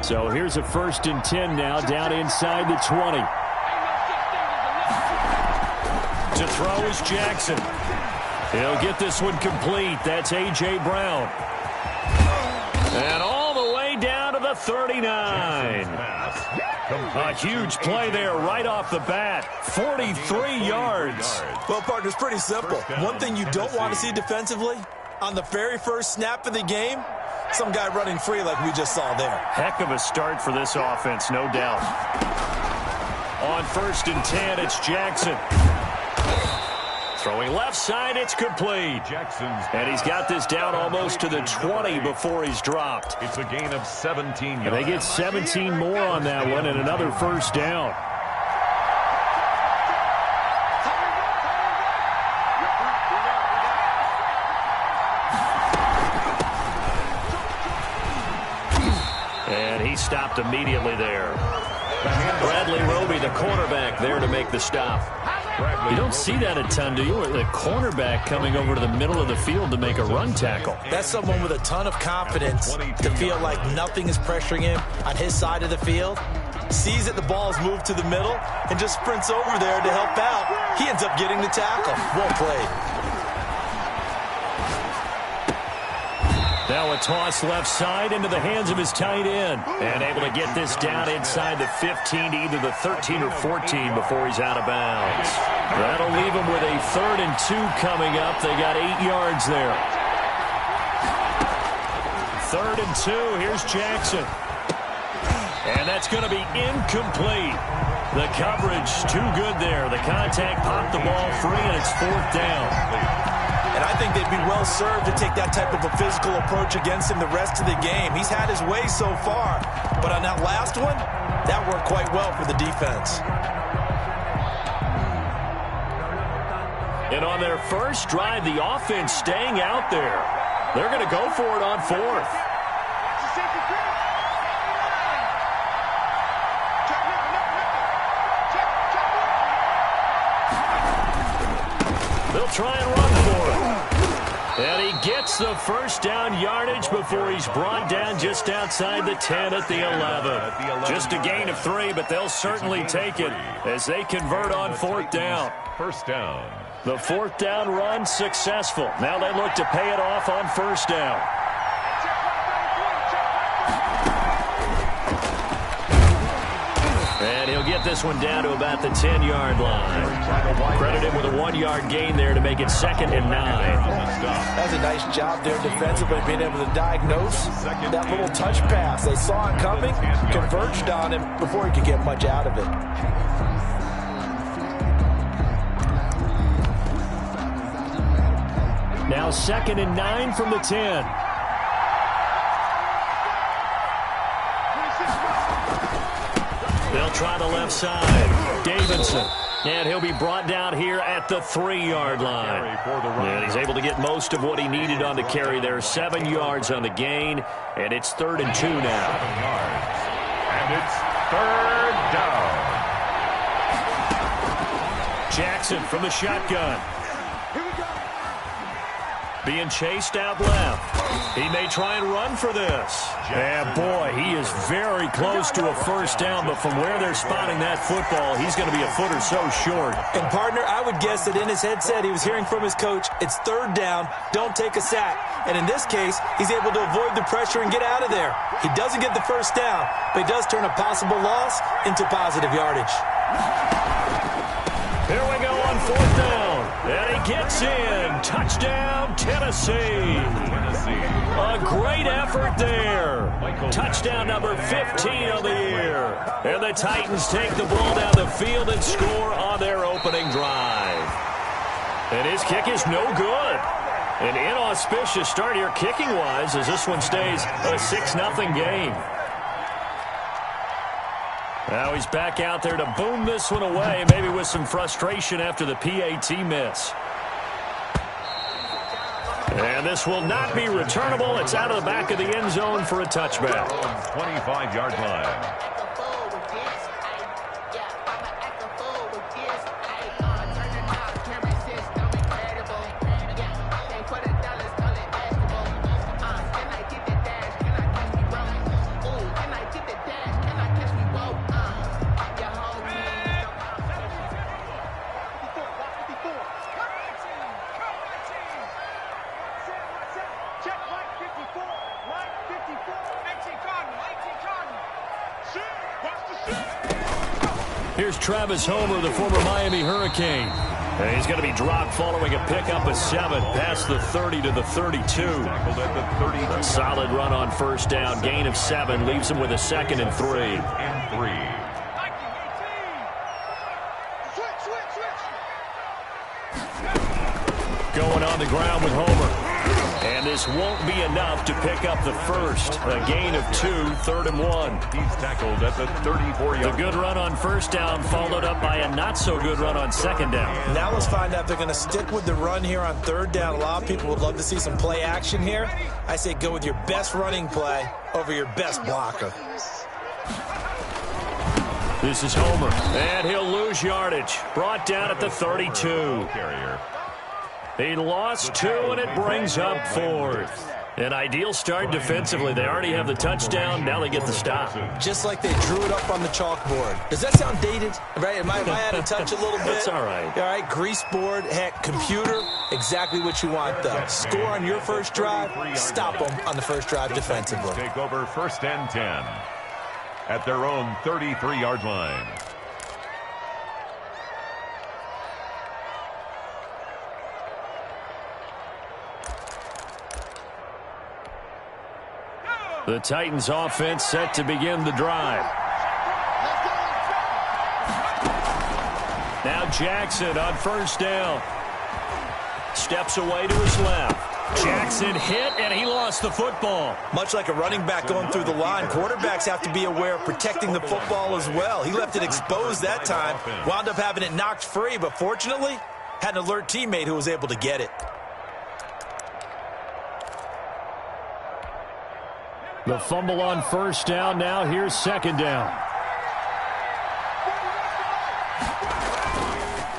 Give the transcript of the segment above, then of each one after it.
So here's a 1st and 10 now, down inside the 20. To throw is Jackson. He'll get this one complete. That's A.J. Brown. And all the way down to the 39. A huge play there right off the bat. 43 yards. Well, partner, it's pretty simple. One thing you don't want to see defensively, on the very first snap of the game, some guy running free like we just saw there. Heck of a start for this offense, no doubt. On 1st and 10, it's Jackson. Throwing left side, it's complete. And he's got this down almost to the 20 before he's dropped. It's a gain of 17 yards. And they get 17 more on that one and another 1st down. And he stopped immediately there. Bradley Roby, the cornerback, there to make the stop. You don't see that a ton, do you? The cornerback coming over to the middle of the field to make a run tackle. That's someone with a ton of confidence to feel like nothing is pressuring him on his side of the field. Sees that the ball is moved to the middle and just sprints over there to help out. He ends up getting the tackle. Well played. Now a toss left side into the hands of his tight end. And able to get this down inside the 15 to either the 13 or 14 before he's out of bounds. That'll leave him with a 3rd and 2 coming up. They got 8 yards there. 3rd and 2. Here's Jackson. And that's going to be incomplete. The coverage too good there. The contact popped the ball free, and it's 4th down. And I think they'd be well served to take that type of a physical approach against him the rest of the game. He's had his way so far. But on that last one, that worked quite well for the defense. And on their first drive, the offense staying out there. They're going to go for it on 4th. They'll try and run for it. And he gets the 1st down yardage before he's brought down just outside the 10 at the 11. Just a gain of 3, but they'll certainly take it as they convert on 4th down. 1st down. The 4th down run successful. Now they look to pay it off on 1st down. And he'll get this one down to about the 10-yard line. Credit him with a 1-yard gain there to make it 2nd and 9. That's a nice job there defensively, being able to diagnose that little touch pass. They saw it coming, converged on him before he could get much out of it. Now 2nd and 9 from the 10. They'll try the left side. Davidson. And he'll be brought down here at the 3-yard line. And he's able to get most of what he needed on the carry there. 7 yards on the gain. And it's 3rd and 2 now. And it's 3rd down. Jackson from the shotgun. Being chased out left. He may try and run for this. And boy, he is very close to a 1st down, but from where they're spotting that football, he's going to be a foot or so short. And partner, I would guess that in his headset he was hearing from his coach, it's 3rd down, don't take a sack. And in this case, he's able to avoid the pressure and get out of there. He doesn't get the 1st down, but he does turn a possible loss into positive yardage. Here we go on 4th down. And he gets in. Touchdown, Tennessee. A great effort there. Touchdown number 15 of the year. And the Titans take the ball down the field and score on their opening drive. And his kick is no good. An inauspicious start here kicking-wise as this one stays a 6-0 game. Now he's back out there to boom this one away, maybe with some frustration after the PAT miss. And this will not be returnable. It's out of the back of the end zone for a touchback. 25-yard line. Here's Travis Homer, the former Miami Hurricane. And he's going to be dropped following a pickup of 7 past the 30 to the 32. A solid run on first down. Gain of 7 leaves him with a 2nd and 3. Going on the ground with Homer. And this won't be enough to pick up the first. A gain of 2, 3rd and 1. He's tackled at the 34-yard line. The good run on first down followed up by a not-so-good run on 2nd down. Now let's find out if they're going to stick with the run here on 3rd down. A lot of people would love to see some play action here. I say go with your best running play over your best blocker. This is Homer, and he'll lose yardage. Brought down at the 32. Carrier. He lost 2, and it brings up 4th. An ideal start defensively. They already have the touchdown. Now they get the stop. Just like they drew it up on the chalkboard. Does that sound dated? Right? Am I out of touch a little bit? That's all right. All right, grease board, heck, computer, exactly what you want, though. Score on your first drive, stop them on the first drive defensively. Take over 1st and 10 at their own 33-yard line. The Titans offense set to begin the drive. Now Jackson on first down. Steps away to his left. Jackson hit, and he lost the football. Much like a running back going through the line, quarterbacks have to be aware of protecting the football as well. He left it exposed that time, wound up having it knocked free, but fortunately, had an alert teammate who was able to get it. The fumble on first down. Now here's 2nd down.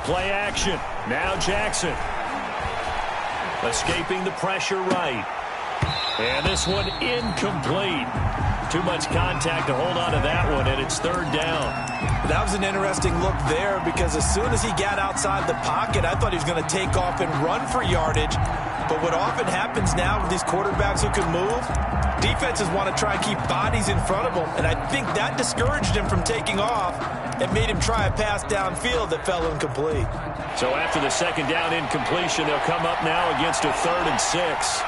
Play action. Now Jackson. Escaping the pressure right. And this one incomplete. Too much contact to hold on to that one, and it's 3rd down. That was an interesting look there because as soon as he got outside the pocket, I thought he was going to take off and run for yardage. But what often happens now with these quarterbacks who can move, defenses want to try and keep bodies in front of them, and I think that discouraged him from taking off and made him try a pass downfield that fell incomplete. So after the 2nd down incompletion, they'll come up now against a 3rd and 6.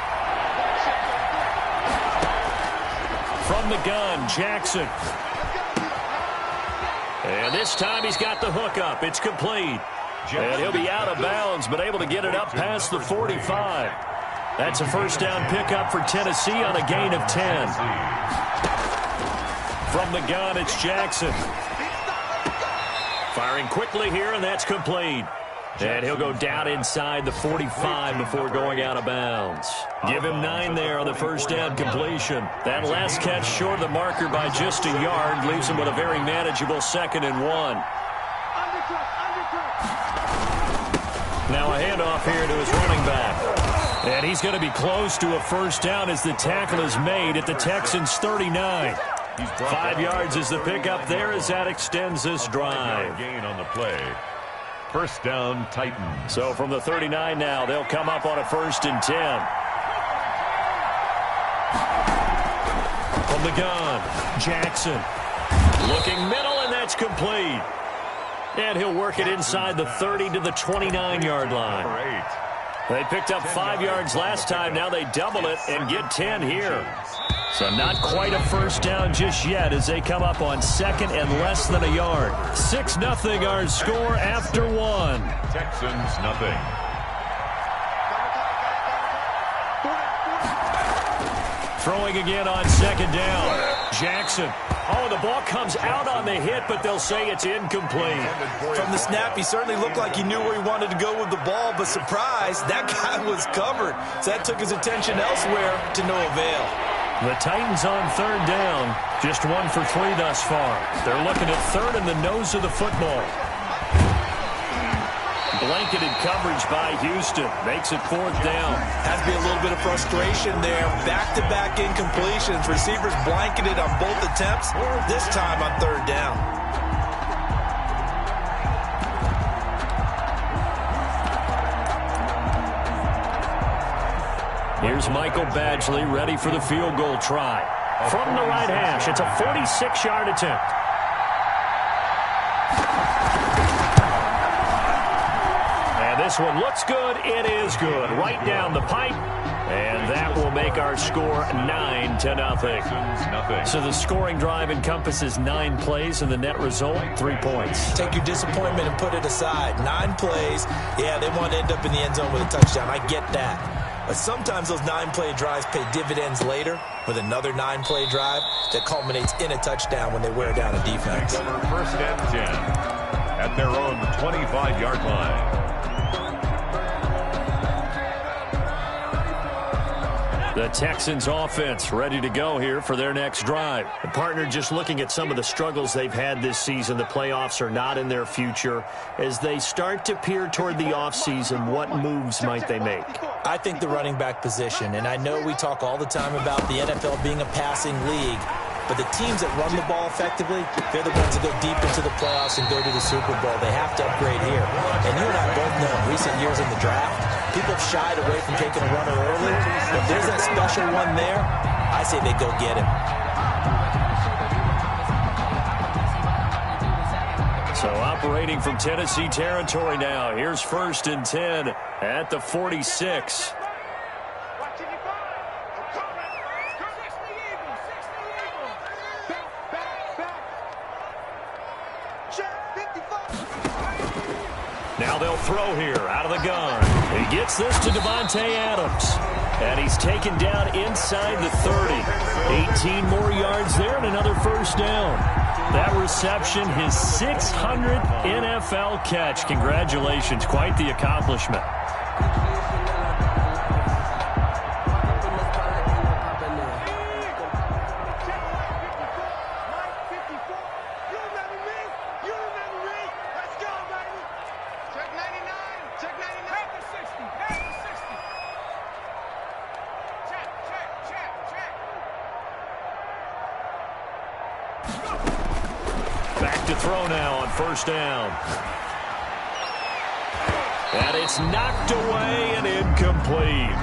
From the gun, Jackson. And this time he's got the hook up. It's complete. And he'll be out of bounds, but able to get it up past the 45. That's a first down pickup for Tennessee on a gain of 10. From the gun, it's Jackson. Firing quickly here, and that's complete. And he'll go down inside the 45 before going out of bounds. Give him 9 there on the first down completion. That last catch short of the marker by just a yard leaves him with a very manageable 2nd and 1. Now a handoff here to his running back. And he's going to be close to a first down as the tackle is made at the Texans' 39. 5 yards is the pickup there as that extends this drive. Gain on the play. First down, Titans. So from the 39 now, they'll come up on a 1st and 10. From the gun, Jackson. Looking middle, and that's complete. And he'll work it inside the 30 to the 29-yard line. They picked up 5 yards last time. Now they double it and get 10 here. So not quite a first down just yet as they come up on 2nd and less than a yard. 6-0 our score after 1. Texans nothing. Throwing again on 2nd down. Jackson. Oh, the ball comes out on the hit, but they'll say it's incomplete. From the snap, he certainly looked like he knew where he wanted to go with the ball, but surprise, that guy was covered. So that took his attention elsewhere to no avail. The Titans on 3rd down, just 1 for 3 thus far. They're looking at 3rd in the nose of the football. Blanketed coverage by Houston. Makes it 4th down. Has to be a little bit of frustration there. Back-to-back incompletions. Receivers blanketed on both attempts, this time on 3rd down. Here's Michael Badgley ready for the field goal try. From the right hash, it's a 46-yard attempt. And this one looks good. It is good. Right down the pipe. And that will make our score 9-0. So the scoring drive encompasses 9 plays, and the net result, 3 points. Take your disappointment and put it aside. 9 plays. Yeah, they want to end up in the end zone with a touchdown. I get that. But sometimes those 9-play drives pay dividends later with another 9-play drive that culminates in a touchdown when they wear down a defense. First and 10 at their own 25-yard line. The Texans offense ready to go here for their next drive. The partner just looking at some of the struggles they've had this season. The playoffs are not in their future. As they start to peer toward the offseason, what moves might they make? I think the running back position, and I know we talk all the time about the NFL being a passing league, but the teams that run the ball effectively, they're the ones that go deep into the playoffs and go to the Super Bowl. They have to upgrade here. And you and I both know in recent years in the draft, people have shied away from taking a runner early. If there's that special one there, I say they go get him. So operating from Tennessee territory now. Here's 1st and 10 at the 46. Now they'll throw here out of the gun. He gets this to Davante Adams. And he's taken down inside the 30. 18 more yards there and another first down. That reception, his 600th NFL catch. Congratulations. Quite the accomplishment. Back to throw now on 1st down. And it's knocked away and incomplete.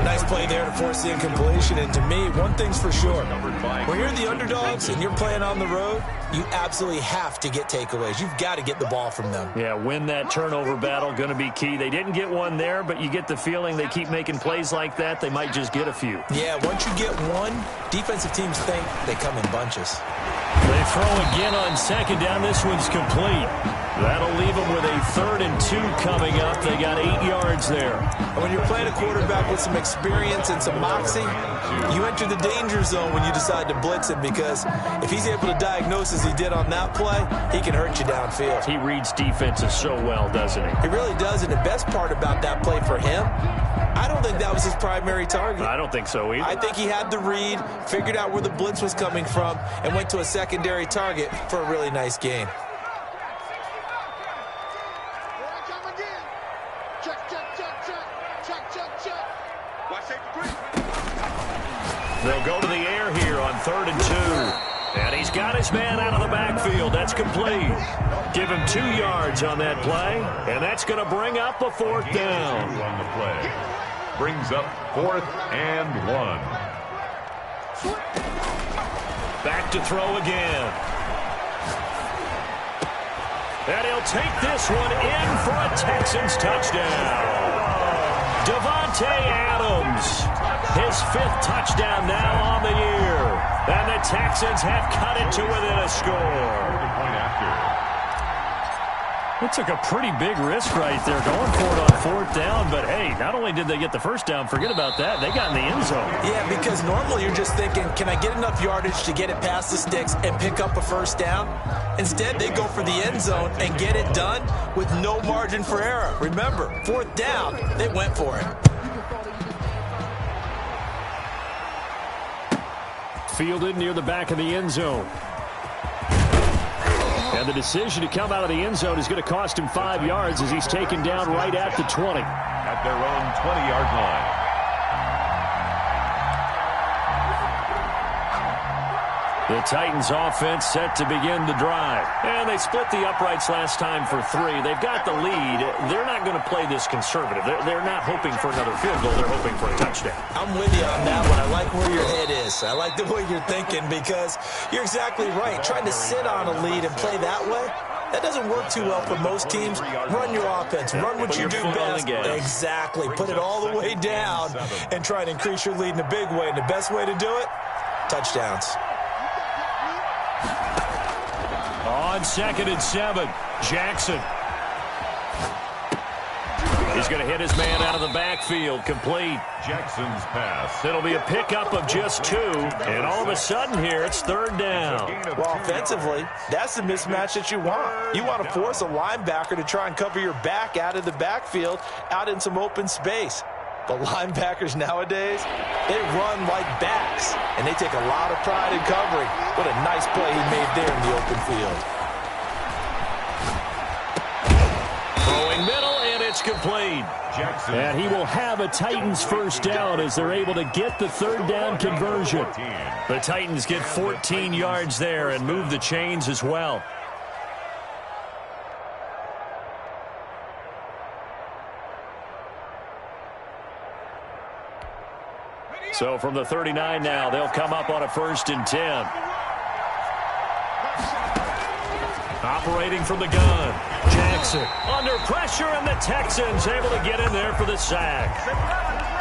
Nice play there to force the incompletion. And to me, one thing's for sure. When you're the underdogs and you're playing on the road, you absolutely have to get takeaways. You've got to get the ball from them. Yeah, win that turnover battle, going to be key. They didn't get one there, but you get the feeling they keep making plays like that, they might just get a few. Yeah, once you get one, defensive teams think they come in bunches. They throw again on 2nd down. This one's complete. That'll leave them with a 3rd and 2 coming up. They got 8 yards there. And when you're playing a quarterback with some experience and some moxie, you enter the danger zone when you decide to blitz him, because if he's able to diagnose as he did on that play, he can hurt you downfield. He reads defenses so well, doesn't he? He really does, and the best part about that play for him, I don't think that was his primary target. I don't think so either. I think he had the read, figured out where the blitz was coming from, and went to a secondary target for a really nice gain. They'll go to the air here on 3rd and 2. And he's got his man out of the backfield. That's complete. Give him 2 yards on that play. And that's going to bring up a 4th down. On the play. Brings up 4th and 1. Back to throw again. And he'll take this one in for a Texans touchdown. Davante Adams. His 5th touchdown now on the year. And the Texans have cut it to within a score. It took a pretty big risk right there going for it on 4th down. But, hey, not only did they get the first down, forget about that, they got in the end zone. Yeah, because normally you're just thinking, can I get enough yardage to get it past the sticks and pick up a first down? Instead, they go for the end zone and get it done with no margin for error. Remember, 4th down, they went for it. Fielded near the back of the end zone. And the decision to come out of the end zone is going to cost him 5 yards as he's taken down right at the 20. At their own 20-yard line. The Titans offense set to begin the drive. And they split the uprights last time for 3. They've got the lead. They're not going to play this conservative. They're not hoping for another field goal. They're hoping for a touchdown. I'm with you on that one. I like where your head is. I like the way you're thinking, because you're exactly right. Trying to sit on a lead and play that way, That doesn't work too well for most teams. Run your offense. Run what you do best. Exactly. Put it all the way down and try and increase your lead in a big way. And the best way to do it, touchdowns. On 2nd and 7, Jackson. He's going to hit his man out of the backfield. Complete. Jackson's pass. It'll be a pickup of just 2. And all of a sudden here, it's 3rd down. Well, offensively, that's the mismatch that you want. You want to force a linebacker to try and cover your back out of the backfield, out in some open space. But linebackers nowadays, they run like backs, and they take a lot of pride in covering. What a nice play he made there in the open field. Throwing middle, and it's complete. Jackson. And he will have a Titans first down as they're able to get the 3rd down conversion. The Titans get 14 yards there and move the chains as well. So from the 39 now, they'll come up on a 1st and 10. Operating from the gun, Jackson under pressure, and the Texans able to get in there for the sack.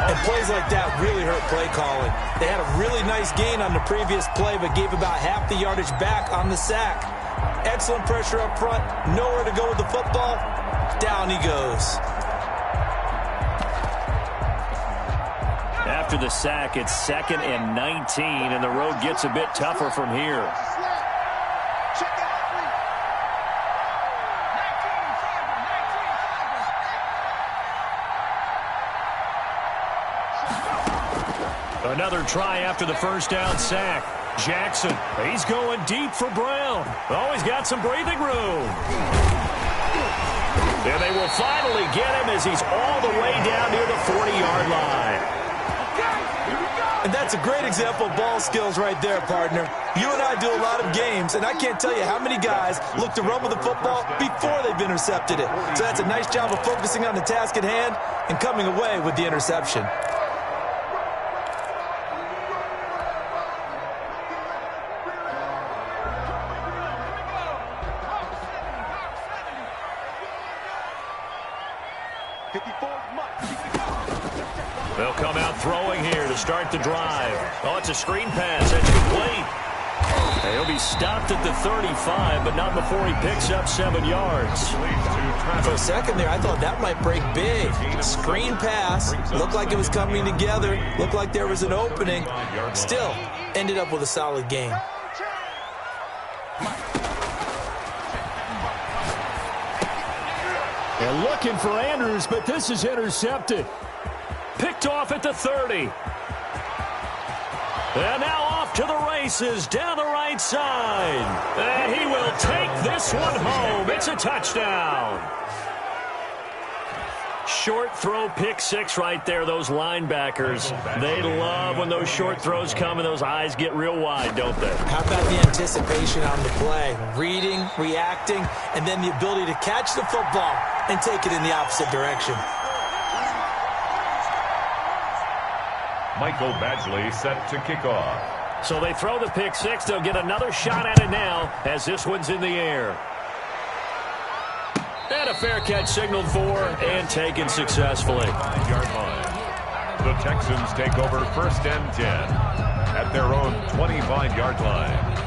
And plays like that really hurt play calling. They had a really nice gain on the previous play, but gave about half the yardage back on the sack. Excellent pressure up front, nowhere to go with the football. Down he goes. After the sack, it's 2nd and 19, and the road gets a bit tougher from here. Another try after the 1st down sack. Jackson, he's going deep for Brown. Oh, he's got some breathing room. And they will finally get him as he's all the way down near the 40-yard line. And that's a great example of ball skills right there, partner. You and I do a lot of games, and I can't tell you how many guys look to run with the football before they've intercepted it. So that's a nice job of focusing on the task at hand and coming away with the interception. They'll come out throwing here to start the drive. Oh, it's a screen pass. That's complete. He'll be stopped at the 35, but not before he picks up 7 yards. For a second there, I thought that might break big. Screen pass. Looked like it was coming together. Looked like there was an opening. Still, ended up with a solid gain. And looking for Andrews, but this is intercepted. Picked off at the 30. And now off to the races down the right side. And he will take this one home. It's a touchdown. Short throw, pick 6 right there. Those linebackers, they love when those short throws come and those eyes get real wide, don't they? How about the anticipation on the play? Reading, reacting, and then the ability to catch the football and take it in the opposite direction. Michael Badgley set to kick off. So they throw the pick 6. They'll get another shot at it now as this one's in the air. And a fair catch signaled for and taken successfully. 5-yard line. The Texans take over 1st and 10 at their own 25-yard line.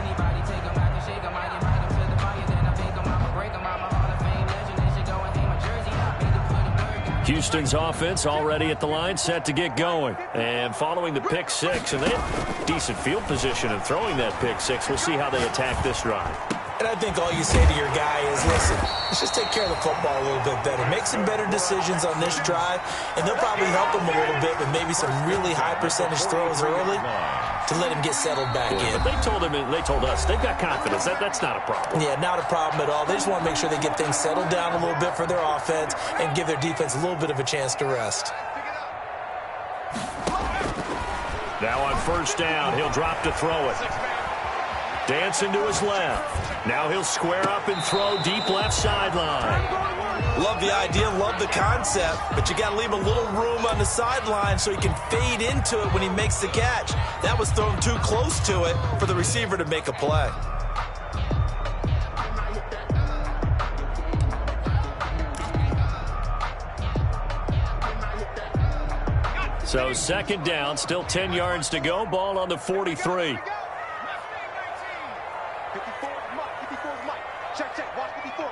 Houston's offense already at the line, set to get going. And following the pick 6, and they have decent field position in throwing that pick 6. We'll see how they attack this drive. And I think all you say to your guy is, listen, let's just take care of the football a little bit better. Make some better decisions on this drive, and they'll probably help him a little bit with maybe some really high percentage throws early to let him get settled back in. But they told us, they've got confidence. That's not a problem. Yeah, not a problem at all. They just want to make sure they get things settled down a little bit for their offense and give their defense a little bit of a chance to rest. Now on 1st down, he'll drop to throw it. Dancing to his left. Now he'll square up and throw deep left sideline. Love the idea, love the concept, but you got to leave a little room on the sideline so he can fade into it when he makes the catch. That was thrown too close to it for the receiver to make a play. So second down, still 10 yards to go. Ball on the 43. 54, Mike. Check. Watch 54.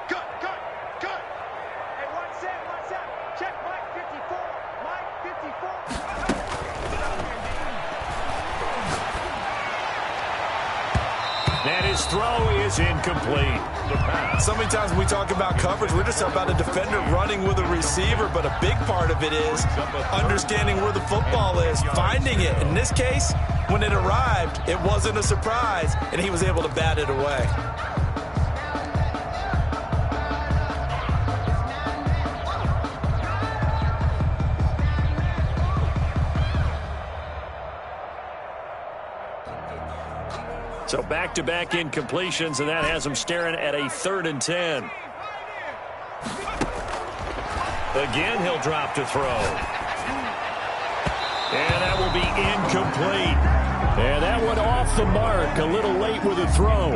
Good. Hey, one set. Check Mike 54. Mike 54. And his throw is incomplete. So many times when we talk about coverage, we're just about a defender running with a receiver, but a big part of it is understanding where the football is, finding it. In this case, when it arrived, it wasn't a surprise, and he was able to bat it away. So back-to-back incompletions, and that has him staring at a 3rd and 10. Again, he'll drop to throw. And that will be incomplete. And that one off the mark, a little late with a throw.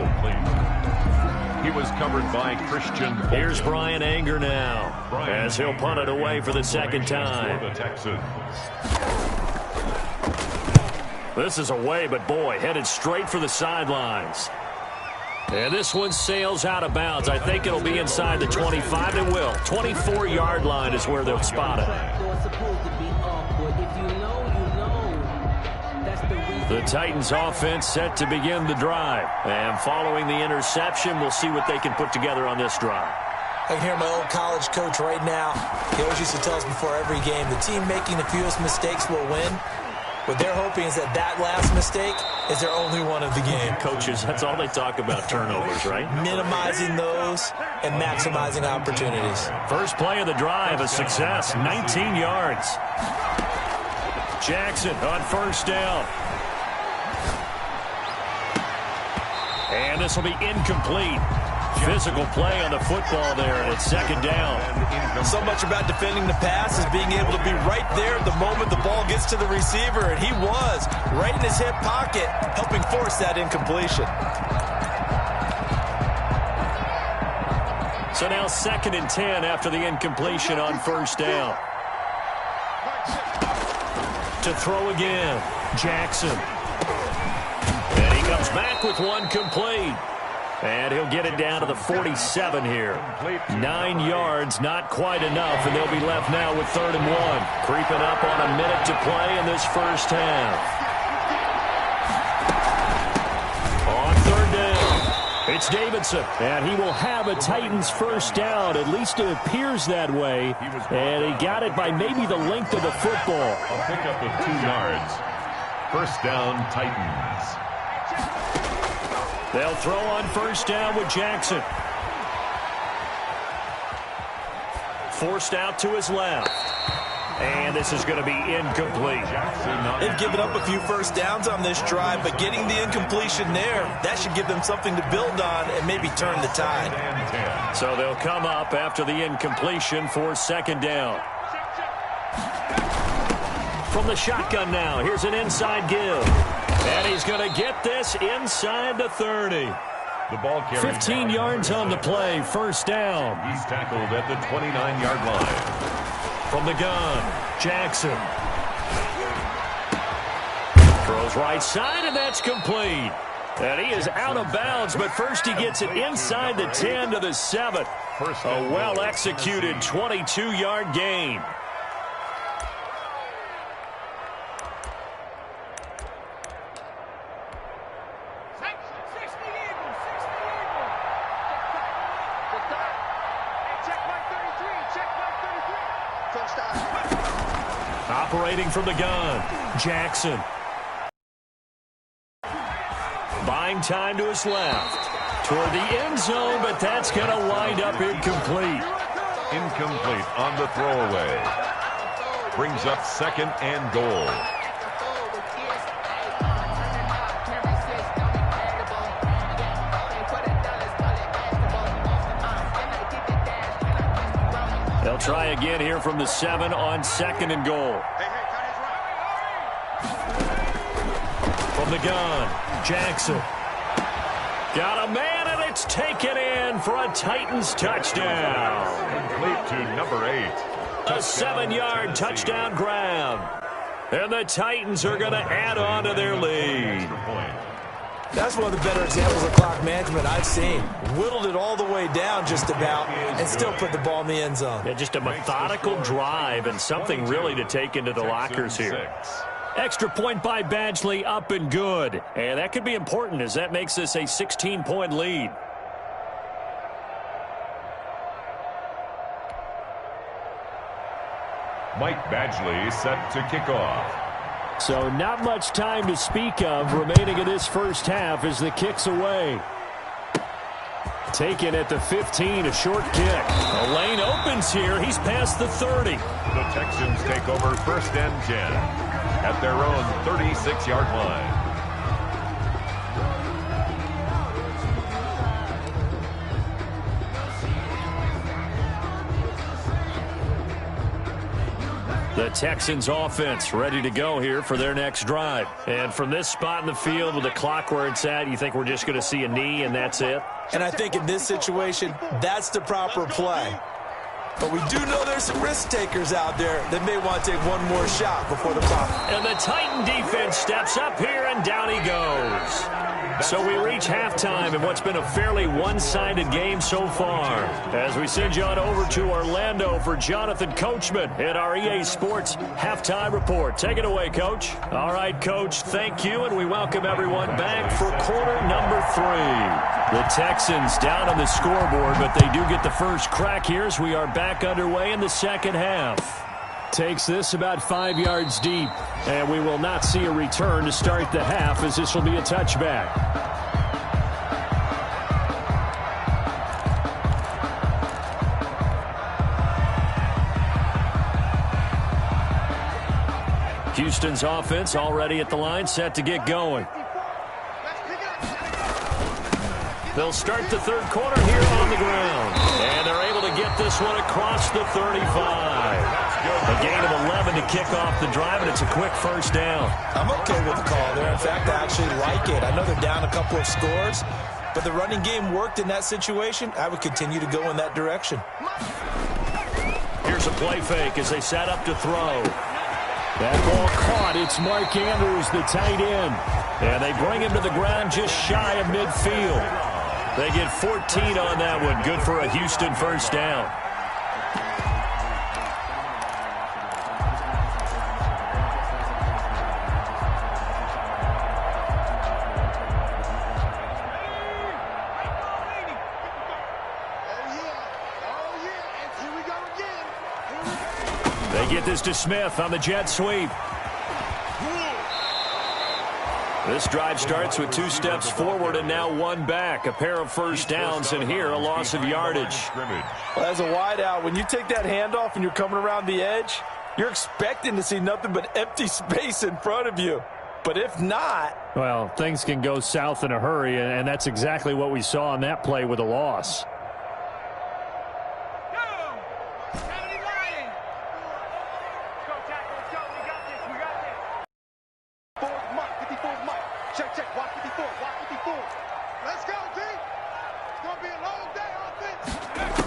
He was covered by Christian. Here's Brian Anger now, as he'll punt it away for the second time. For the Texans. This is away, but boy, headed straight for the sidelines. And this one sails out of bounds. I think it'll be inside the 25. It will. 24-yard line is where they'll spot it. The Titans offense set to begin the drive. And following the interception, we'll see what they can put together on this drive. I can hear my old college coach right now. He always used to tell us before every game, the team making the fewest mistakes will win. What they're hoping is that last mistake is their only one of the game. Coaches, that's all they talk about, turnovers, right? Minimizing those and maximizing opportunities. First play of the drive, a success, 19 yards. Jackson on first down. And this will be incomplete. Physical play on the football there, and it's second down. So much about defending the pass is being able to be right there at the moment the ball gets to the receiver, and he was right in his hip pocket, helping force that incompletion. So now 2nd and 10 after the incompletion on first down. To throw again, Jackson. And he comes back with one complete. And he'll get it down to the 47 here. 9 yards, not quite enough, and they'll be left now with 3rd and 1. Creeping up on a minute to play in this first half. On 3rd down, it's Davidson, and he will have a Titans first down. At least it appears that way. And he got it by maybe the length of the football. A pickup of 2 yards. First down, Titans. They'll throw on first down with Jackson. Forced out to his left. And this is going to be incomplete. They've given up a few first downs on this drive, but getting the incompletion there, that should give them something to build on and maybe turn the tide. So they'll come up after the incompletion for second down. From the shotgun now, here's an inside give. And he's going to get this inside the 30. The ball carrier. 15 yards on the play, first down. He's tackled at the 29-yard line. From the gun, Jackson. Throws right side, and that's complete. And he is out of bounds, but first he gets it inside the 10 to the 7. A well-executed 22-yard gain. Operating from the gun, Jackson. Buying time to his left. Toward the end zone, but that's going to wind up incomplete. Incomplete on the throwaway. Brings up 2nd and goal. They'll try again here from the 7 on 2nd and goal. From the gun, Jackson. Got a man, and it's taken in for a Titans touchdown. Complete to number 8. A 7-yard touchdown grab. And the Titans are going to add on to their lead. That's one of the better examples of clock management I've seen. Whittled it all the way down just about and still put the ball in the end zone. Yeah, just a methodical drive and something really to take into the lockers here. Extra point by Badgley, up and good. And that could be important as that makes this a 16-point lead. Mike Badgley set to kick off. So not much time to speak of remaining in this first half as the kick's away. Taken at the 15, a short kick. A lane opens here. He's past the 30. The Texans take over 1st and 10 at their own 36-yard line. The Texans offense ready to go here for their next drive. And from this spot in the field with the clock where it's at, you think we're just going to see a knee and that's it? And I think in this situation, that's the proper play. But we do know there's some risk takers out there that may want to take one more shot before the clock. And the Titan defense steps up here and down he goes. So we reach halftime in what's been a fairly one-sided game so far. As we send you on over to Orlando for Jonathan Coachman at our EA Sports Halftime Report. Take it away, Coach. All right, Coach, thank you, and we welcome everyone back for quarter number 3. The Texans down on the scoreboard, but they do get the first crack here as we are back underway in the second half. Takes this about 5 yards deep, and we will not see a return to start the half as this will be a touchback. Houston's offense already at the line, set to get going. They'll start the third quarter here on the ground, and they're able to get this one across the 35. A gain of 11 to kick off the drive, and it's a quick first down. I'm okay with the call there. In fact, I actually like it. I know they're down a couple of scores, but the running game worked in that situation. I would continue to go in that direction. Here's a play fake as they set up to throw. That ball caught. It's Mark Andrews, the tight end. And they bring him to the ground just shy of midfield. They get 14 on that one. Good for a Houston first down. They get this to Smith on the jet sweep. This drive starts with 2 steps forward and now 1 back. A pair of first downs, and here a loss of yardage. Well, as a wideout, when you take that handoff and you're coming around the edge, you're expecting to see nothing but empty space in front of you. But if not... well, things can go south in a hurry, and that's exactly what we saw on that play with a loss.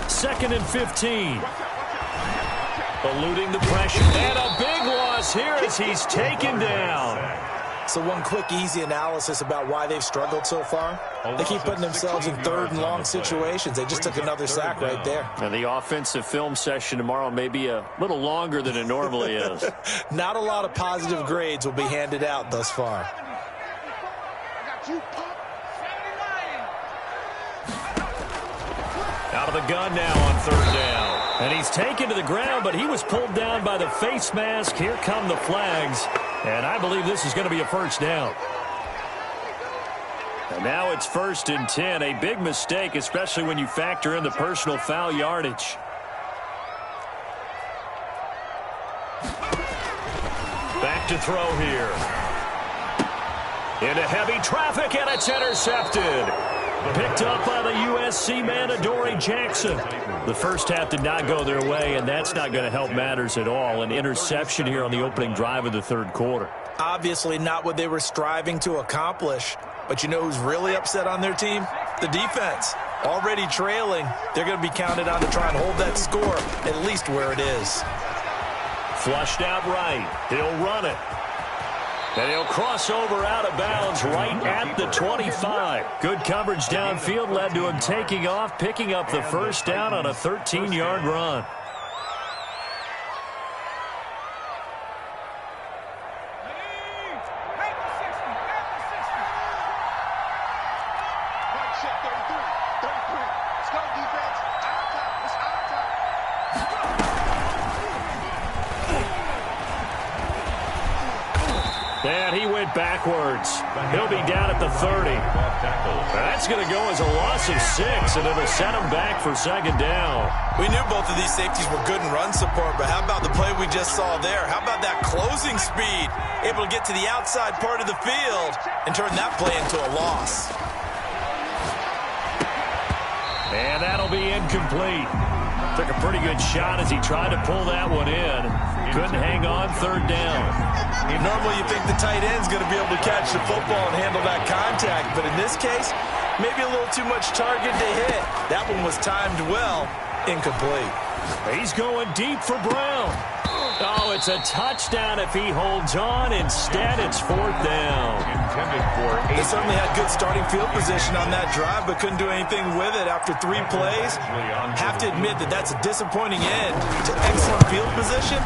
Second and 15. Eluding the pressure. And a big loss here as he's taken down. So one quick, easy analysis about why they've struggled so far. They keep putting themselves in third and long situations. They just took another sack right there. And the offensive film session tomorrow may be a little longer than it normally is. Not a lot of positive grades will be handed out thus far. Out of the gun now on third down. And he's taken to the ground, but he was pulled down by the face mask. Here come the flags. And I believe this is going to be a first down. And now it's 1st and 10. A big mistake, especially when you factor in the personal foul yardage. Back to throw here. Into heavy traffic, and it's intercepted. Picked up by the USC man, Adoree Jackson. The first half did not go their way, and that's not going to help matters at all. An interception here on the opening drive of the third quarter. Obviously not what they were striving to accomplish. But you know who's really upset on their team? The defense. Already trailing, they're going to be counted on to try and hold that score at least where it is. Flushed out right. He'll run it. And he'll cross over out of bounds right at the 25. Good coverage downfield led to him taking off, picking up the first down on a 13-yard run. And he went backwards. He'll be down at the 30. That's going to go as a loss of 6, and it'll set him back for second down. We knew both of these safeties were good in run support, but how about the play we just saw there? How about that closing speed? Able to get to the outside part of the field and turn that play into a loss. And that'll be incomplete. Took a pretty good shot as he tried to pull that one in. Couldn't hang on, third down. Normally you think the tight end's going to be able to catch the football and handle that contact, but in this case, maybe a little too much target to hit. That one was timed well, incomplete. He's going deep for Brown. Oh, it's a touchdown if he holds on. Instead, it's fourth down. They certainly had good starting field position on that drive, but couldn't do anything with it after 3 plays. Have to admit that that's a disappointing end to excellent field position.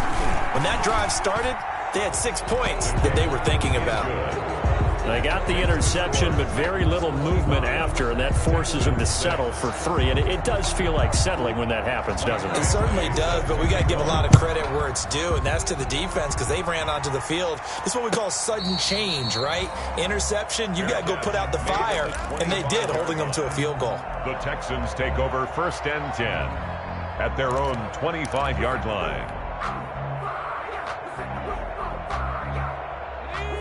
When that drive started, they had 6 points that they were thinking about. They got the interception, but very little movement after, and that forces them to settle for 3. And it does feel like settling when that happens, doesn't it? It certainly does, but we got to give a lot of credit where it's due, and that's to the defense because they ran onto the field. This is what we call sudden change, right? Interception, you got to go put out the fire, and they did, holding them to a field goal. The Texans take over first and 10 at their own 25-yard line.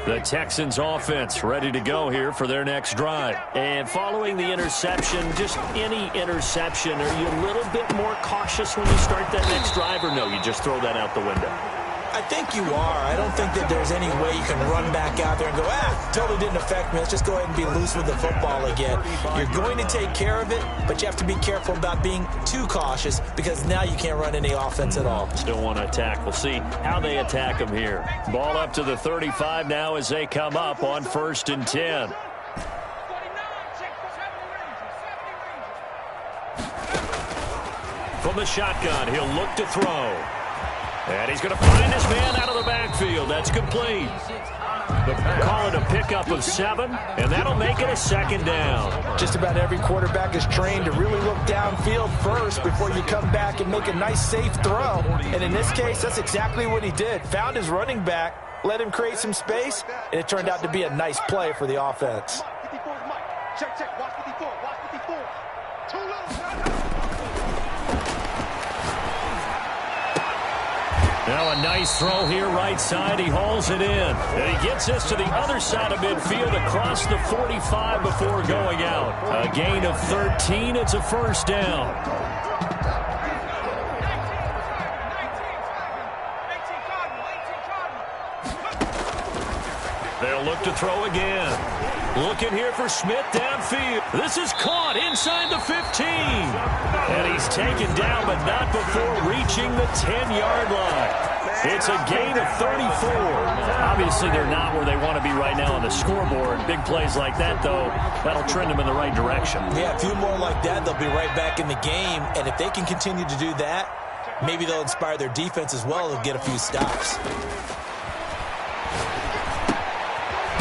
The Texans offense ready to go here for their next drive. And following the interception, just any interception, are you a little bit more cautious when you start that next drive, or no, you just throw that out the window? I think you are. I don't think that there's any way you can run back out there and go, totally didn't affect me. Let's just go ahead and be loose with the football again. You're going to take care of it, but you have to be careful about being too cautious because now you can't run any offense at all. Still want to attack. We'll see how they attack them here. Ball up to the 35 now as they come up on first and 10. From the shotgun, he'll look to throw. And he's going to find his man out of the backfield. That's complete. Call it a pickup of 7, and that'll make it a second down. Just about every quarterback is trained to really look downfield first before you come back and make a nice, safe throw. And in this case, that's exactly what he did. Found his running back, let him create some space, and it turned out to be a nice play for the offense. Check, check, watch 54, watch 54. Too little. Now a nice throw here right side. He hauls it in. And he gets this to the other side of midfield across the 45 before going out. A gain of 13. It's a first down. They'll look to throw again. Looking here for Smith downfield. This is caught inside the 15. And he's taken down, but not before reaching the 10-yard line. It's a gain of 34. Obviously, they're not where they want to be right now on the scoreboard. Big plays like that, though, that'll trend them in the right direction. Yeah, a few more like that, they'll be right back in the game. And if they can continue to do that, maybe they'll inspire their defense as well to get a few stops.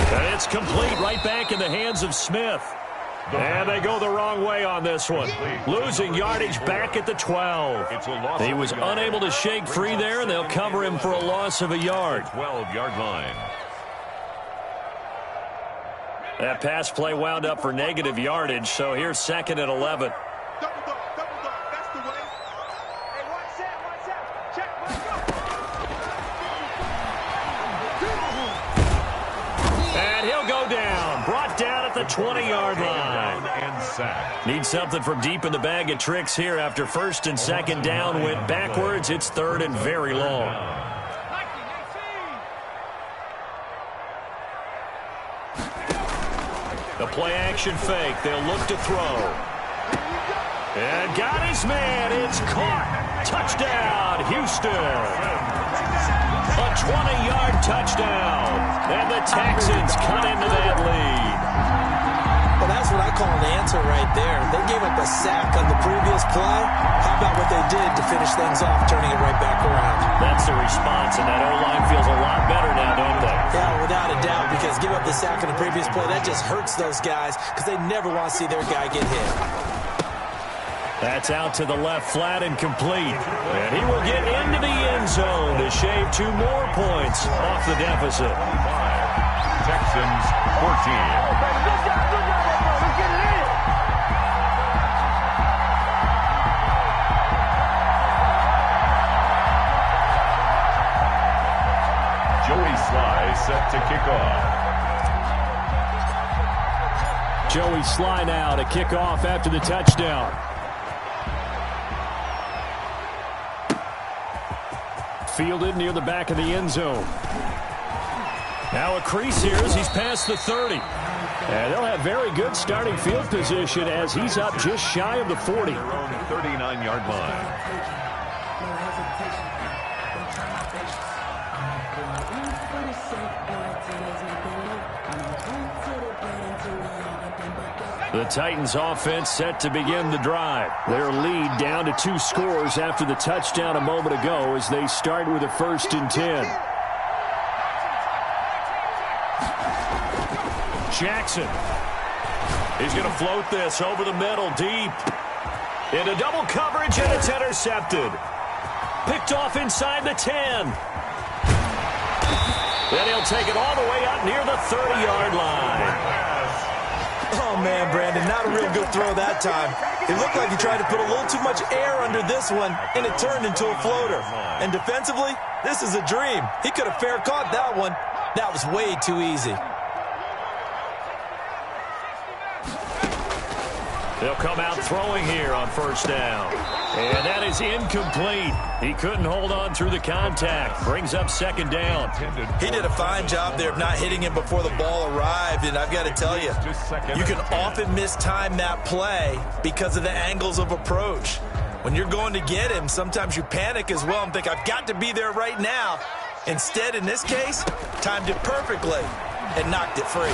And it's complete right back in the hands of Smith. And they go the wrong way on this one. Losing yardage back at the 12. He was unable to shake free there, and they'll cover him for a loss of a yard. 12-yard line. That pass play wound up for negative yardage, so here's second and 11. Double dog, that's the way. Hey, watch that, check, And he'll go down, brought down at the 20-yard line. Need something from deep in the bag of tricks here after first and second down went backwards. It's third and very long. The play action fake. They'll look to throw. And got his man. It's caught. Touchdown, Houston. A 20-yard touchdown. And the Texans cut into that lead. Well, that's what I call an answer right there. They gave up a sack on the previous play. How about what they did to finish things off, turning it right back around? That's the response, and that O-line feels a lot better now, don't they? Yeah, without a doubt, because give up the sack on the previous play, that just hurts those guys because they never want to see their guy get hit. That's out to the left, flat and complete. And he will get into the end zone to shave 2 more points off the deficit. Texans 14. Joey Sly set to kick off. Joey Sly now to kick off after the touchdown. Fielded near the back of the end zone. Now a crease here as he's past the 30. And they'll have very good starting field position as he's up just shy of the 40. Their own 39-yard line. The Titans offense set to begin the drive. Their lead down to 2 scores after the touchdown a moment ago as they start with a 1st and 10. Jackson. He's going to float this over the middle deep. Into double coverage and it's intercepted. Picked off inside the 10. Then he'll take it all the way up near the 30-yard line. Oh, man, Brandon, not a real good throw that time. It looked like he tried to put a little too much air under this one, and it turned into a floater. And defensively, this is a dream. He could have fair caught that one. That was way too easy. They'll come out throwing here on 1st down. And that is incomplete. He couldn't hold on through the contact. Brings up 2nd down. He did a fine job there of not hitting him before the ball arrived. And I've got to tell you, you can often mistime that play because of the angles of approach. When you're going to get him, sometimes you panic as well and think, I've got to be there right now. Instead, in this case, timed it perfectly and knocked it free.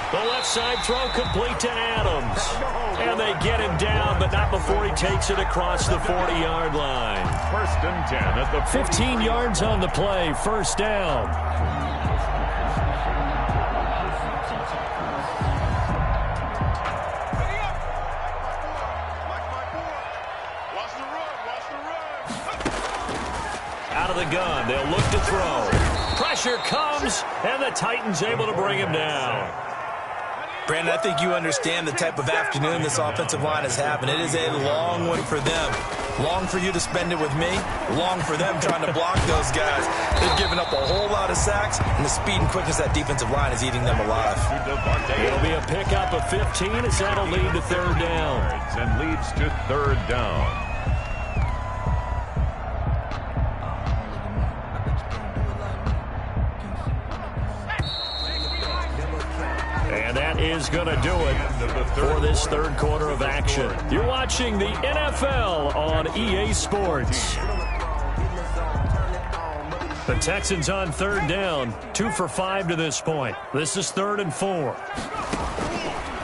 The left side throw complete to Adams. And they get him down, but not before he takes it across the 40-yard line. 1st and 10 at the 15 yards on the play, 1st down. Out of the gun, they'll look to throw. Pressure comes, and the Titans able to bring him down. Brandon, I think you understand the type of afternoon this offensive line is having. It is a long one for them. Long for you to spend it with me. Long for them trying to block those guys. They've given up a whole lot of sacks, and the speed and quickness of that defensive line is eating them alive. It'll be a pickup of 15 as that'll lead to 3rd down. And leads to 3rd down. And that is going to do it for this 3rd quarter of action. You're watching the NFL on EA Sports. The Texans on 3rd down, 2 for 5 to this point. This is 3rd and 4.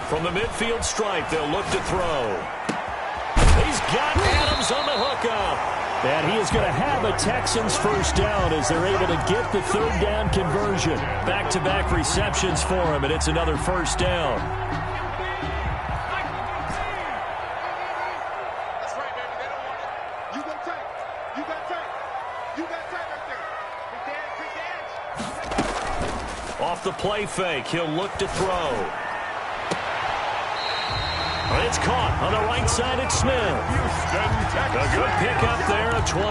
From the midfield stripe, they'll look to throw. He's got Adams on the hookup. And he is going to have a Texans 1st down as they're able to get the 3rd down conversion. Back-to-back receptions for him, and it's another 1st down. That's right, baby. They don't want it. You go tight. You got tight. You got tight right there. Big dance. Off the play fake, he'll look to throw. It's caught on the right side at Smith. A good pickup there of 22.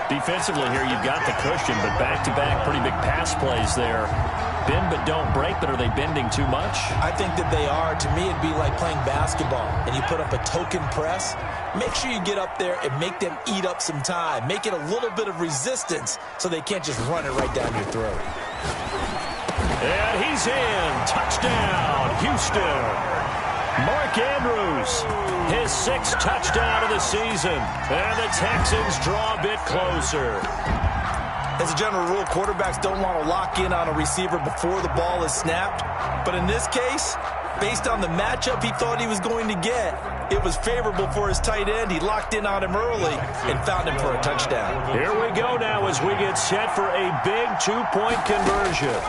Defensively here, you've got the cushion, but back-to-back pretty big pass plays there. Bend but don't break, but are they bending too much? I think that they are. To me, it'd be like playing basketball, and you put up a token press. Make sure you get up there and make them eat up some time. Make it a little bit of resistance so they can't just run it right down your throat. And he's in. Touchdown, Houston. Mark Andrews, his 6th touchdown of the season. And the Texans draw a bit closer. As a general rule, quarterbacks don't want to lock in on a receiver before the ball is snapped. But in this case, based on the matchup he thought he was going to get, it was favorable for his tight end. He locked in on him early and found him for a touchdown. Here we go now as we get set for a big 2-point conversion.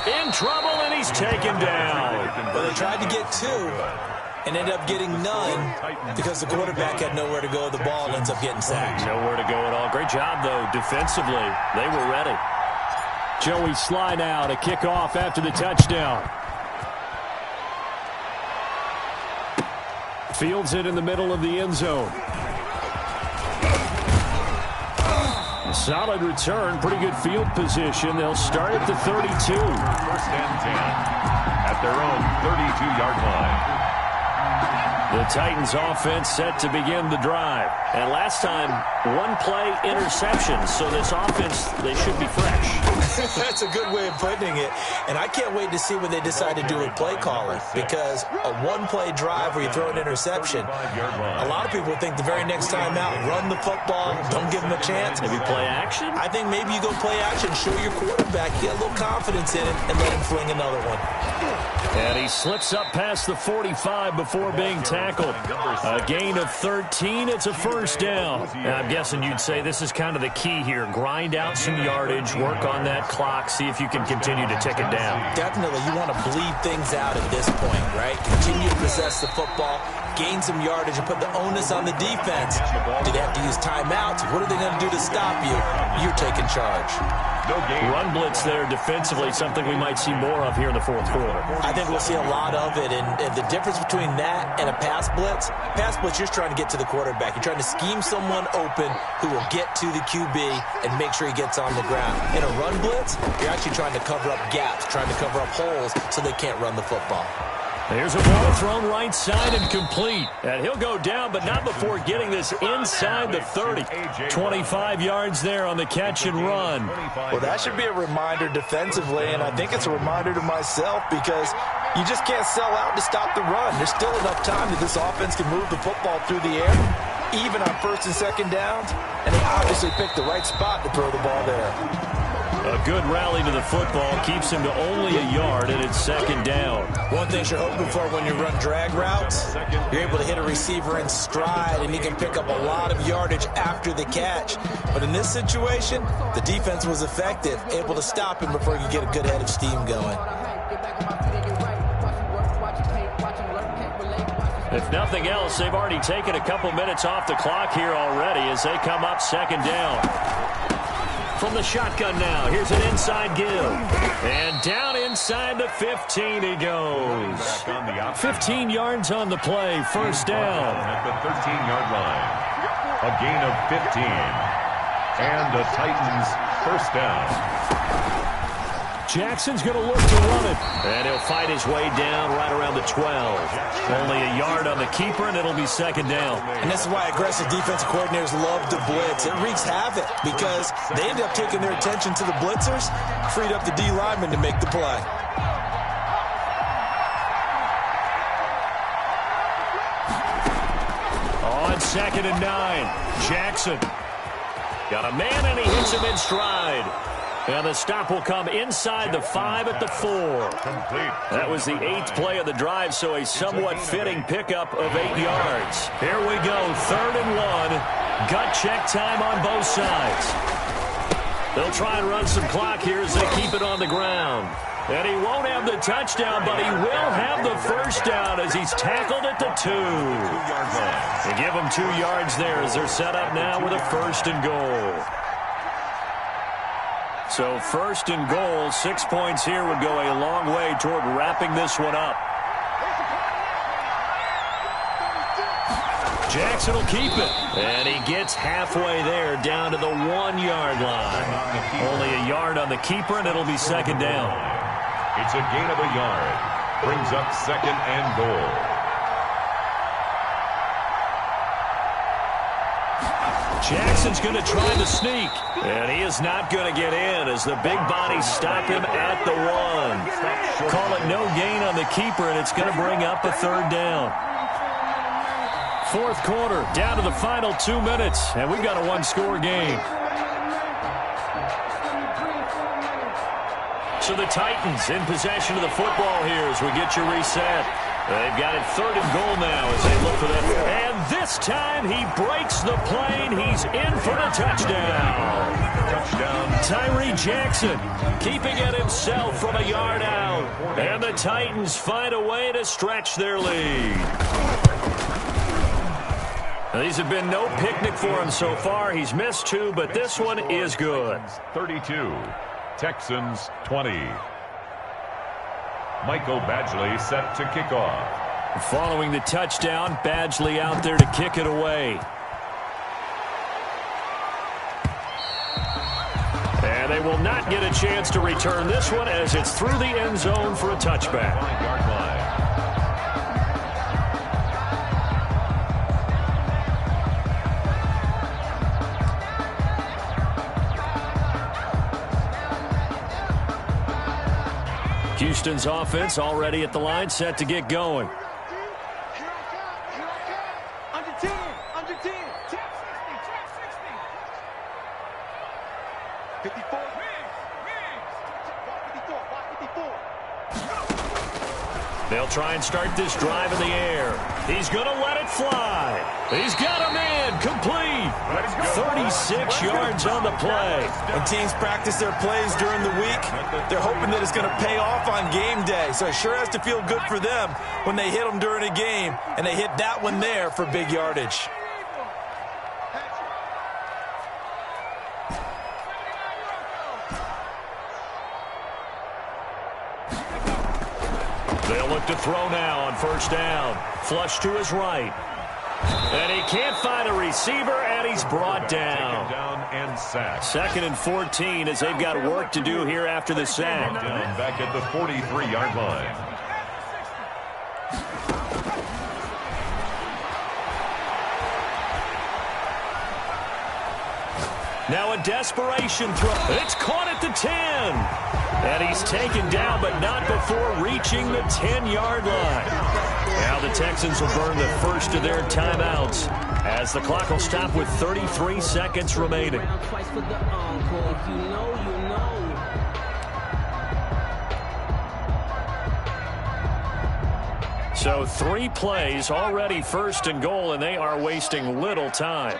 In trouble, and he's taken down. Well, they tried to get 2 and ended up getting none because the quarterback had nowhere to go with the ball and ends up getting sacked. Nowhere to go at all. Great job, though, defensively. They were ready. Joey Sly now to kick off after the touchdown. Fields it in the middle of the end zone. Solid return, pretty good field position. They'll start at the 32. 1st and 10 at their own 32-yard line. The Titans offense set to begin the drive. And last time, 1-play interception. So this offense, they should be fresh. That's a good way of putting it. And I can't wait to see what they decide to do with play calling. Because a 1-play drive where you throw an interception, a lot of people think the very next time out, run the football, don't give them a chance. Maybe play action? I think maybe you go play action, show your quarterback, get a little confidence in it, and let him fling another one. And he slips up past the 45 before being tackled. A gain of 13. It's a 1st down. And I'm guessing you'd say this is kind of the key here. Grind out some yardage, work on that clock, see if you can continue to tick it down. Definitely. You want to bleed things out at this point, right? Continue to possess the football, gain some yardage, and put the onus on the defense. Do they have to use timeouts? What are they going to do to stop you? You're taking charge. Run blitz there defensively, something we might see more of here in the 4th quarter. I think we'll see a lot of it, and the difference between that and a pass blitz, you're trying to get to the quarterback. You're trying to scheme someone open who will get to the QB and make sure he gets on the ground. In a run blitz, you're actually trying to cover up gaps, trying to cover up holes so they can't run the football. There's a ball thrown right side and complete. And he'll go down, but not before getting this inside the 30. 25 yards there on the catch and run. Well, that should be a reminder defensively, and I think it's a reminder to myself because you just can't sell out to stop the run. There's still enough time that this offense can move the football through the air, even on 1st and 2nd downs, and they obviously picked the right spot to throw the ball there. A good rally to the football keeps him to only a yard, and it's 2nd down. One thing you're hoping for when you run drag routes, you're able to hit a receiver in stride, and he can pick up a lot of yardage after the catch. But in this situation, the defense was effective, able to stop him before he could get a good head of steam going. If nothing else, they've already taken a couple minutes off the clock here already as they come up 2nd down. From the shotgun now, here's an inside give. And down inside the 15 he goes. 15 yards on the play, 1st down. At the 13-yard line. A gain of 15. And the Titans 1st down. Jackson's going to look to run it. And he'll fight his way down right around the 12. Only a yard on the keeper, and it'll be 2nd down. And this is why aggressive defensive coordinators love to blitz. It wreaks havoc because they end up taking their attention to the blitzers, freed up the D lineman to make the play. On 2nd and 9, Jackson. Got a man, and he hits him in stride. And the stop will come inside the 5 at the 4. That was the 8th play of the drive, so a somewhat fitting pickup of 8 yards. Here we go, 3rd and 1. Gut check time on both sides. They'll try and run some clock here as they keep it on the ground. And he won't have the touchdown, but he will have the 1st down as he's tackled at the 2. They give him 2 yards there as they're set up now with a 1st and goal. So 1st and goal, 6 points here would go a long way toward wrapping this one up. Jackson will keep it. And he gets halfway there down to the 1-yard line. Only a yard on the keeper, and it'll be 2nd down. It's a gain of a yard. Brings up 2nd and goal. Jackson's going to try the sneak. And he is not going to get in as the big bodies stop him at the 1. Call it no gain on the keeper, and it's going to bring up a 3rd down. 4th quarter, down to the final 2 minutes, and we've got a 1-score game. So the Titans in possession of the football here as we get you reset. They've got it 3rd and goal now as they look for that. And this time he breaks the plane. He's in for the touchdown. Tyree Jackson keeping it himself from a yard out. And the Titans find a way to stretch their lead. These have been no picnic for him so far. He's missed 2, but this one is good. 32, Texans 20. Michael Badgley set to kick off. Following the touchdown, Badgley out there to kick it away. And they will not get a chance to return this one as it's through the end zone for a touchback. 9-yard line. Houston's offense already at the line, set to get going. Under 10, under 10, tap 60, 54, They'll try and start this drive in the air. He's going to let it fly. He's got him in, complete. 36 yards on the play. When teams practice their plays during the week, they're hoping that it's going to pay off on game day. So it sure has to feel good for them when they hit them during a game, and they hit that one there for big yardage. They'll look to throw now on 1st down. Flush to his right. And he can't find a receiver, and he's brought down. Down and sacked. 2nd and 14 as they've got work to do here after the sack. Down back at the 43-yard line. Now a desperation throw. It's caught at the 10. And he's taken down, but not before reaching the 10-yard line. Now the Texans will burn the first of their timeouts as the clock will stop with 33 seconds remaining. So 3 plays already 1st and goal, and they are wasting little time.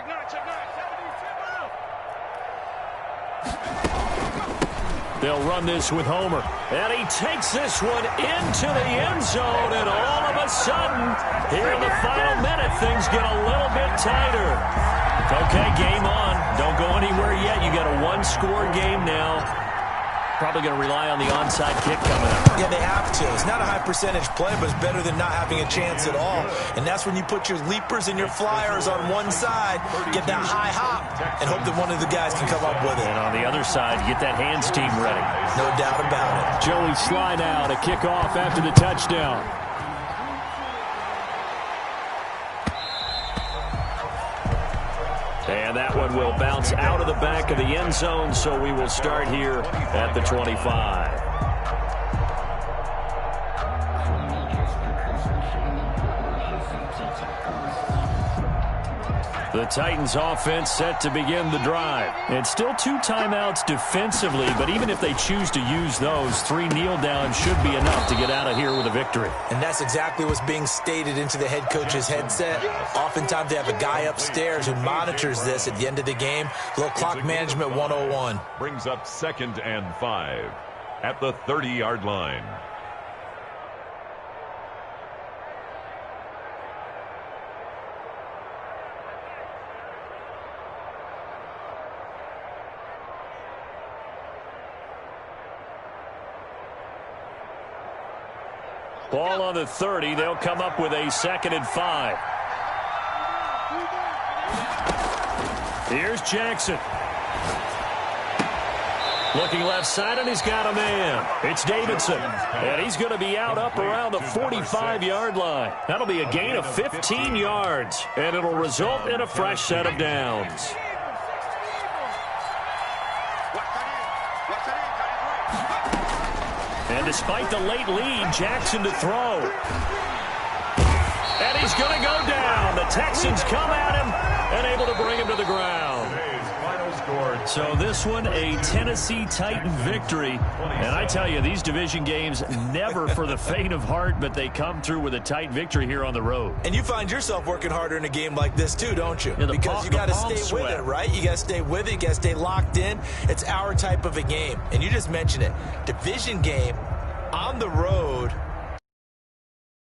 They'll run this with Homer. And he takes this one into the end zone. And all of a sudden, here in the final minute, things get a little bit tighter. Okay, game on. Don't go anywhere yet. You got a 1-score game now. Probably going to rely on the onside kick coming up. Yeah, they have to. It's not a high-percentage play, but it's better than not having a chance at all. And that's when you put your leapers and your flyers on one side, get that high hop, and hope that one of the guys can come up with it. And on the other side, get that hands team ready. No doubt about it. Joey Sly now to kick off after the touchdown. And that one will bounce out of the back of the end zone, so we will start here at the 25. The Titans offense set to begin the drive. And still 2 timeouts defensively, but even if they choose to use those, 3 kneel downs should be enough to get out of here with a victory. And that's exactly what's being stated into the head coach's headset. Oftentimes they have a guy upstairs who monitors this at the end of the game. A little clock management 101. Brings up 2nd and 5 at the 30-yard line. Ball on the 30. They'll come up with a 2nd and 5. Here's Jackson. Looking left side, and he's got a man. It's Davidson. And he's going to be out up around the 45-yard line. That'll be a gain of 15 yards. And it'll result in a fresh set of downs. And despite the late lead, Jackson to throw. And he's going to go down. The Texans come at him and able to bring him to the ground. So this one, a Tennessee Titan victory. And I tell you, these division games, never for the faint of heart, but they come through with a tight victory here on the road. And you find yourself working harder in a game like this too, don't you? Yeah, because you got to stay with it, right? You got to stay with it. You got to stay locked in. It's our type of a game. And you just mentioned it. Division game on the road.